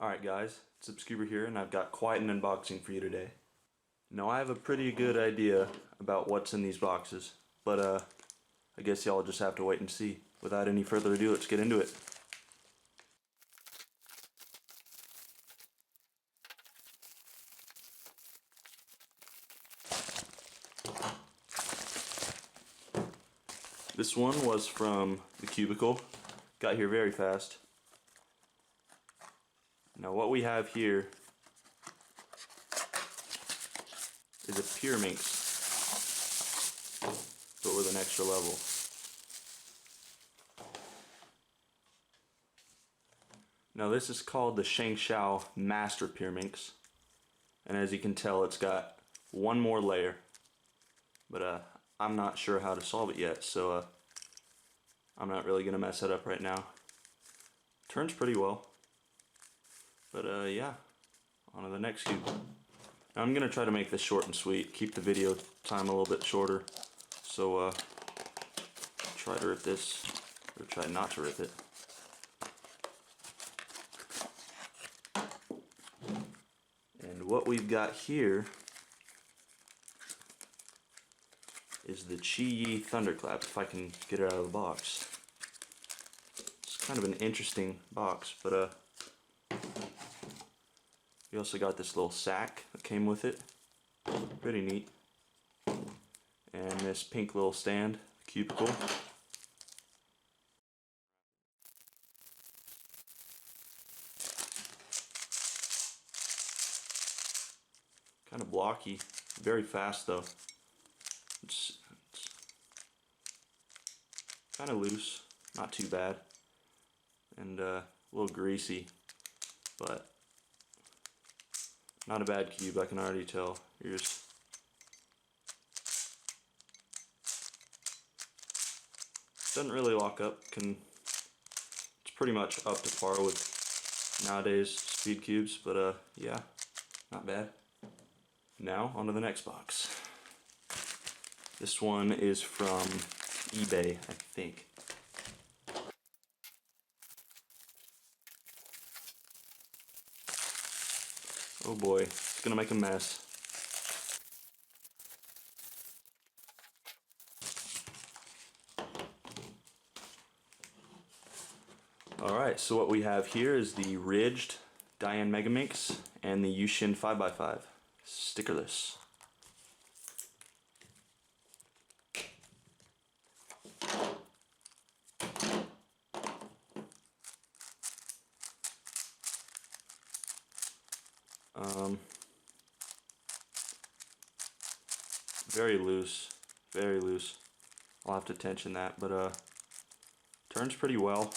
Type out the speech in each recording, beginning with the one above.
Alright guys, it's Subscriber here and I've got quite an unboxing for you today. Now I have a pretty good idea about what's in these boxes, but I guess y'all just have to wait and see. Without any further ado, let's get into it. This one was from the cubicle. Got here very fast. Now what we have here is a Pyraminx, but with an extra level. Now this is called the ShengShou Master Pyraminx, and as you can tell it's got one more layer, but I'm not sure how to solve it yet, so I'm not really going to mess it up right now. Turns pretty well. But yeah, on to the next cube. Now I'm going to try to make this short and sweet, keep the video time a little bit shorter. So try to rip this, or try not to rip it. And what we've got here is the QiYi Thunderclap, if I can get it out of the box. It's kind of an interesting box, but we also got this little sack that came with it. Pretty neat. And this pink little stand, cubicle. Kind of blocky, very fast though. It's kind of loose, not too bad, and a little greasy, but not a bad cube, I can already tell. Here's doesn't really lock up. It's pretty much up to par with nowadays speed cubes, but yeah, not bad. Now on to the next box. This one is from eBay, I think. Oh boy, it's gonna make a mess. Alright, so what we have here is the ridged DaYan Megaminx and the YuXin 5x5, stickerless. Very loose, very loose. I'll have to tension that, but turns pretty well.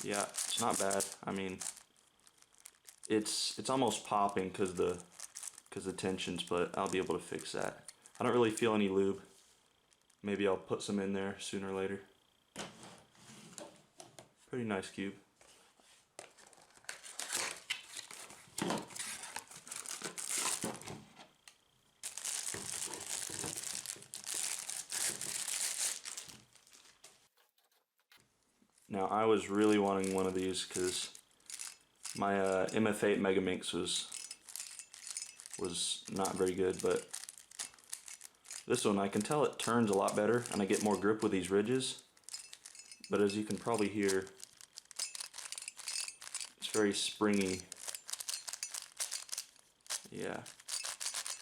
Yeah, it's not bad. I mean, it's almost popping because the tensions, but I'll be able to fix that. I don't really feel any lube. Maybe I'll put some in there sooner or later. Pretty nice cube. Now I was really wanting one of these because my MF8 Megaminx was not very good, but this one I can tell it turns a lot better and I get more grip with these ridges, but as you can probably hear, it's very springy. Yeah,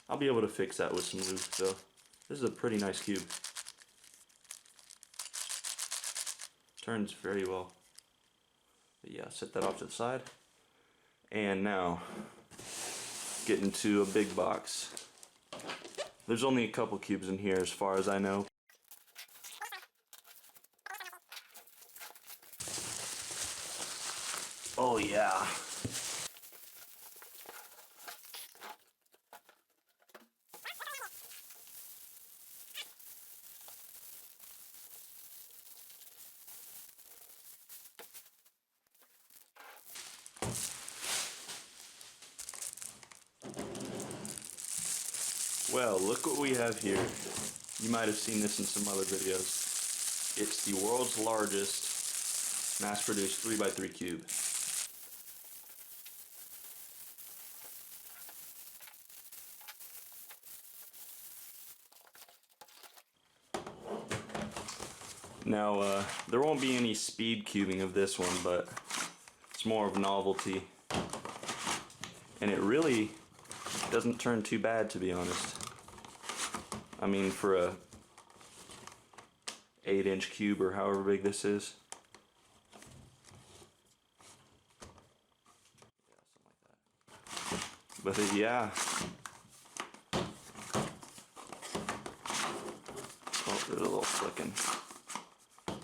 I'll be able to fix that with some lube, so this is a pretty nice cube. Turns very well. But yeah, set that off to the side. And now, get into a big box. There's only a couple cubes in here as far as I know. Oh yeah. Well, look what we have here. You might have seen this in some other videos. It's the world's largest mass-produced 3x3 cube. Now, there won't be any speed cubing of this one, but it's more of novelty. And it really doesn't turn too bad, to be honest. I mean, for a 8-inch cube or however big this is. But yeah. Oh, there's a little flicking.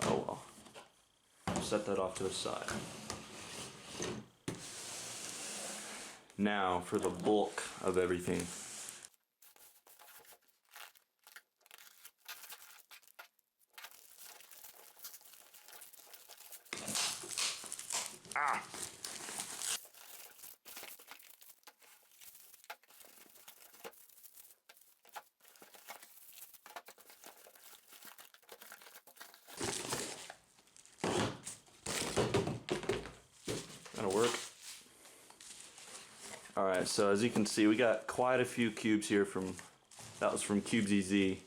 Oh well. Set that off to the side. Now for the bulk of everything. Ah! That'll work. Alright, so as you can see, we got quite a few cubes here that was from QiYi,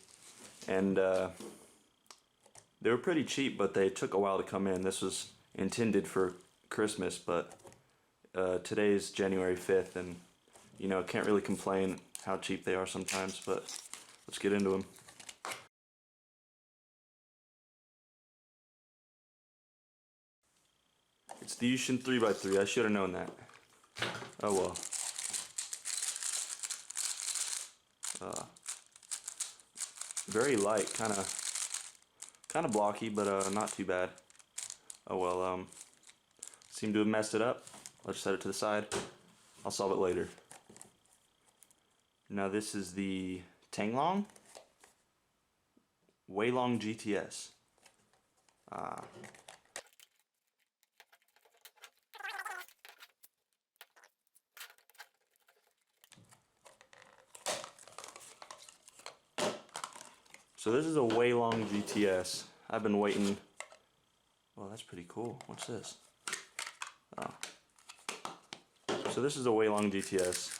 and they were pretty cheap, but they took a while to come in. This was intended for Christmas, but today's January 5th, and you know, can't really complain how cheap they are sometimes, but let's get into them. It's the YuXin 3x3, I should have known that. Oh well. Very light, kind of blocky, but not too bad. Oh well, seem to have messed it up. Let's set it to the side. I'll solve it later. Now this is the TangLong WeiLong GTS. So this is a WeiLong GTS. I've been waiting. Well, that's pretty cool. What's this? Oh. So this is a WeiLong GTS.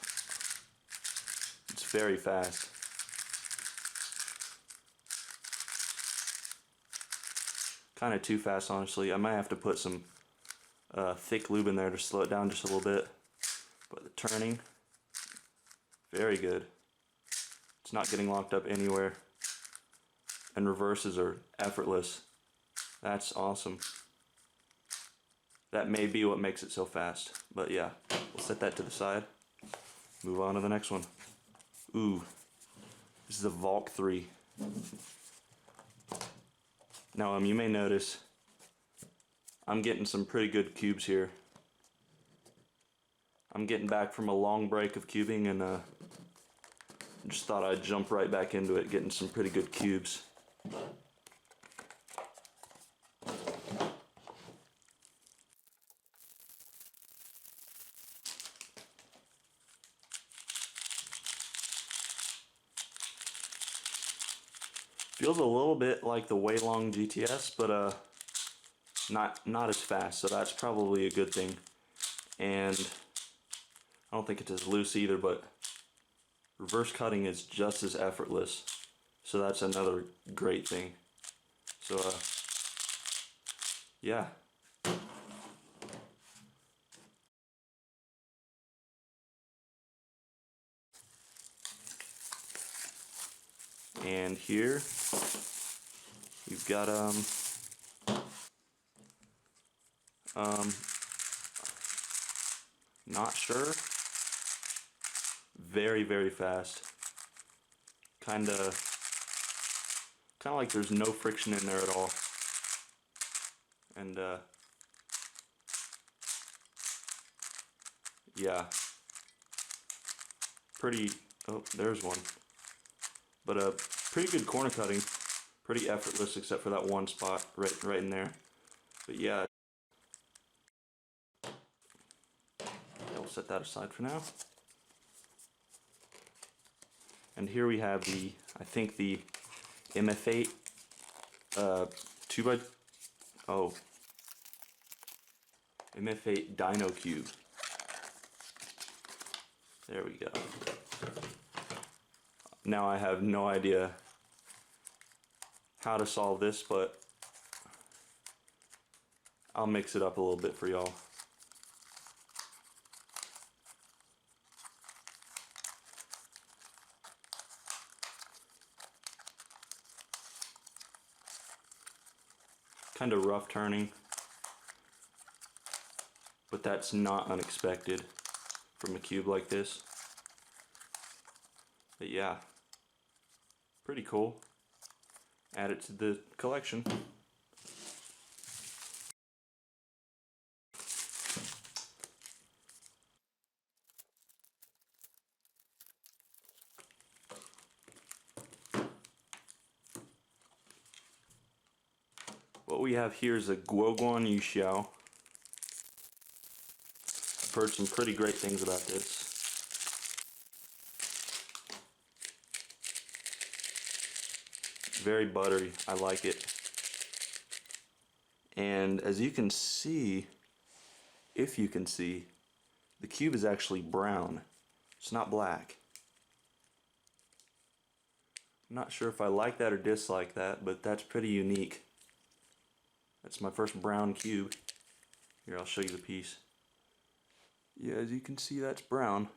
It's very fast. Kind of too fast, honestly. I might have to put some thick lube in there to slow it down just a little bit. But the turning, very good. It's not getting locked up anywhere. And reverses are effortless. That's awesome. That may be what makes it so fast. But yeah, we'll set that to the side. Move on to the next one. Ooh, this is a Valk 3. Now, you may notice I'm getting some pretty good cubes here. I'm getting back from a long break of cubing, and just thought I'd jump right back into it, getting some pretty good cubes. Feels a little bit like the WeiLong GTS, but not as fast, so that's probably a good thing. And I don't think it's as loose either, but reverse cutting is just as effortless, so that's another great thing. So yeah. And here you've got not sure. Very fast. Kinda like there's no friction in there at all. And yeah. Pretty, oh, there's one. But pretty good corner cutting. Pretty effortless except for that one spot right in there. But yeah. We'll set that aside for now. And here we have the, I think the MF8 2x, oh, MF8 Dino Cube. There we go. Now I have no idea how to solve this, but I'll mix it up a little bit for y'all. Kind of rough turning, but that's not unexpected from a cube like this. But yeah, pretty cool. Add it to the collection. What we have here is a GuoGuan YueXiao. I've heard some pretty great things about this. Very buttery, I like it. And as you can see, if you can see, the cube is actually brown. It's not black. I'm not sure if I like that or dislike that, but that's pretty unique. That's my first brown cube. Here, I'll show you the piece. Yeah, as you can see, that's brown.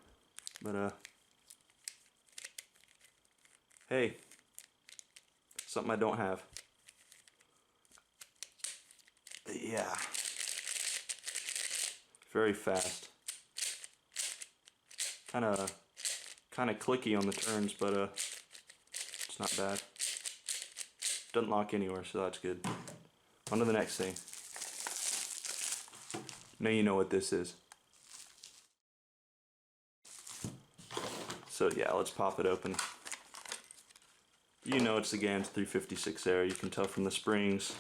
But, hey, something I don't have. But yeah. Very fast. Kinda clicky on the turns, but, it's not bad. Doesn't lock anywhere, so that's good. On to the next thing. Now you know what this is. So yeah, let's pop it open. You know it's the Gans 356 Air. You can tell from the springs.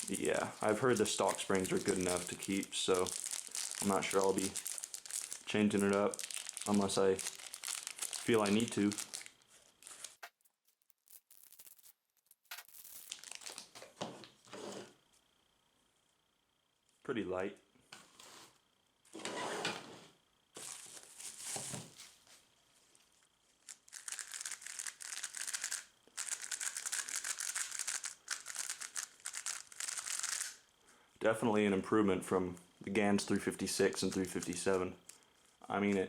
Yeah, I've heard the stock springs are good enough to keep, so I'm not sure I'll be changing it up unless I feel I need to. Pretty light. Definitely an improvement from the Gans 356 and 357. I mean,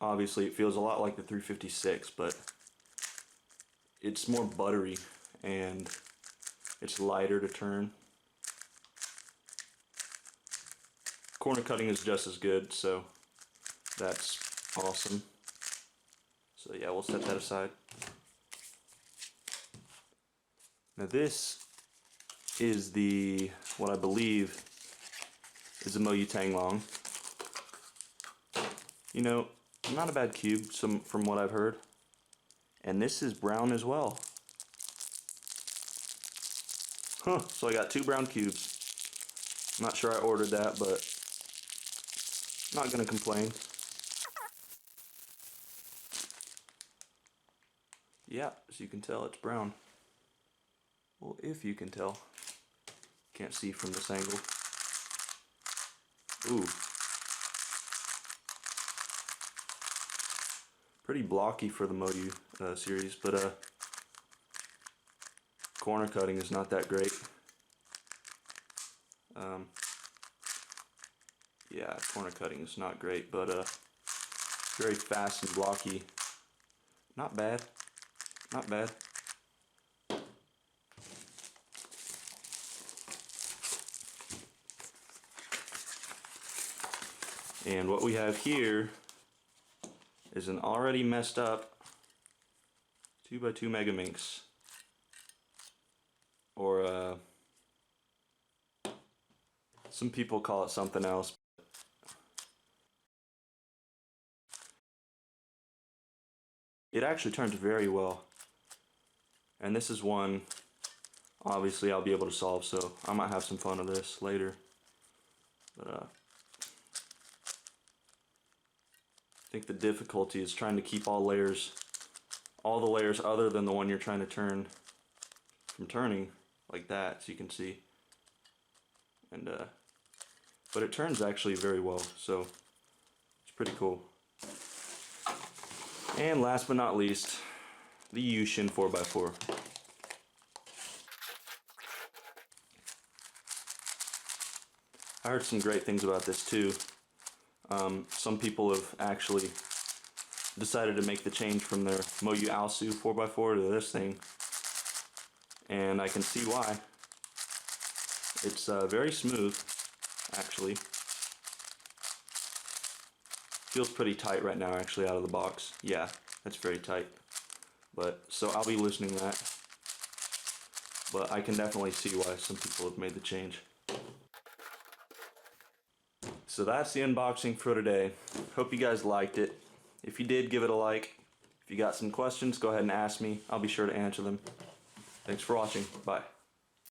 obviously it feels a lot like the 356, but it's more buttery and it's lighter to turn. Corner cutting is just as good, so that's awesome. So yeah, we'll set that aside. Now this is what I believe is the MoYu TangLong. You know, not a bad cube from what I've heard. And this is brown as well. Huh, so I got two brown cubes. I'm not sure I ordered that, but not gonna complain. Yeah, as you can tell, it's brown. Well, if you can tell. Can't see from this angle. Ooh. Pretty blocky for the MoYu series, but corner cutting is not that great. Yeah, corner cutting is not great, but very fast and blocky. Not bad. Not bad. And what we have here is an already messed up 2x2 Megaminx, or some people call it something else. It actually turns very well, and this is one obviously I'll be able to solve, so I might have some fun with this later. But I think the difficulty is trying to keep all the layers other than the one you're trying to turn from turning like that, so you can see. and but it turns actually very well, so it's pretty cool. And last but not least, the YuXin 4x4. I heard some great things about this too. Some people have actually decided to make the change from their MoYu WeiLong 4x4 to this thing, and I can see why. It's very smooth, actually. Feels pretty tight right now, actually, out of the box. Yeah, that's very tight. But so I'll be loosening that. But I can definitely see why some people have made the change. So that's the unboxing for today. Hope you guys liked it. If you did, give it a like. If you got some questions, go ahead and ask me. I'll be sure to answer them. Thanks for watching. Bye.